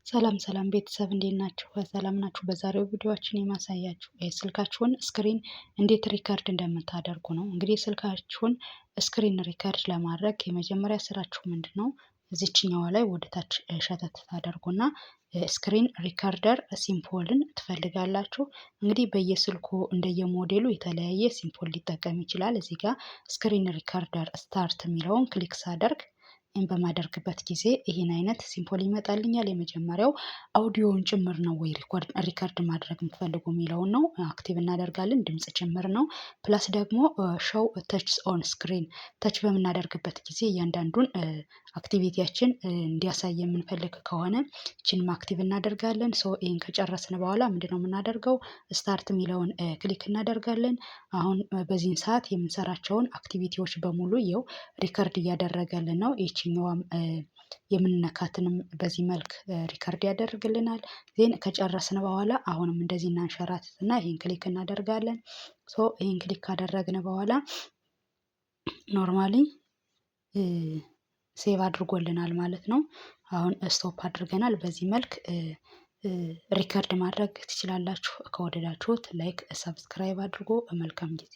ሰላም ቤተሰብ እንዴት ናችሁ? ሰላም ናችሁ? በዛሬው ቪዲዮአችን የማሳያችሁ የስልካችሁን ስክሪን እንዴት ሪከርድ እንደምታደርጉ ነው። እንግዲህ ስልካችሁን ስክሪን ሪከርድ ለማድረግ የመጀመሪያ ስራችሁ ምንድን ነው? እዚችኛዋ ላይ ወደታች ሸተት ታደርጉና ስክሪን ሪከርደር ሲምፖልን ትፈልጋላችሁ። እንግዲህ በየስልኩ እንደየሞዴሉ የተለያየ ሲምፖል ሊጠቀም ይችላል። እዚህ ጋር ስክሪን ሪከርደር ስታርት የሚለውን ክሊክ ሳደርግ በማደርግበት ጊዜ ይህን አይነት ሲምፖል ይመጣልኛል። የመጀመሪያው አውዲዮውን ጭምር ነው ወይ ሪከርድ ማድረግ የምትፈልጉ የሚለውን ነው አክቲቭ እናደርጋለን። ድምጽ ጭምር ነው። ፕላስ ደግሞ ሾው ተች ኦን ስክሪን ተች በምናደርግበት ጊዜ እያንዳንዱን አክቲቪቲያችን እንዲያሳይ የምንፈልግ ከሆነ ይችንም አክቲቭ እናደርጋለን። ይህን ከጨረስን በኋላ ምንድነው የምናደርገው? ስታርት የሚለውን ክሊክ እናደርጋለን። አሁን በዚህን ሰዓት የምንሰራቸውን አክቲቪቲዎች በሙሉ ይኸው ሪከርድ እያደረገልን ነው። ይችኛዋም የምንነካትንም በዚህ መልክ ሪከርድ ያደርግልናል። ዜን ከጨረስን በኋላ አሁንም እንደዚህ እናንሸራትትና ይህን ክሊክ እናደርጋለን። ይህን ክሊክ ካደረግን በኋላ ኖርማሊ ሴቭ አድርጎልናል ማለት ነው። አሁን ስቶፕ አድርገናል። በዚህ መልክ ሪከርድ ማድረግ ትችላላችሁ። ከወደዳችሁት ላይክ፣ ሰብስክራይብ አድርጎ መልካም ጊዜ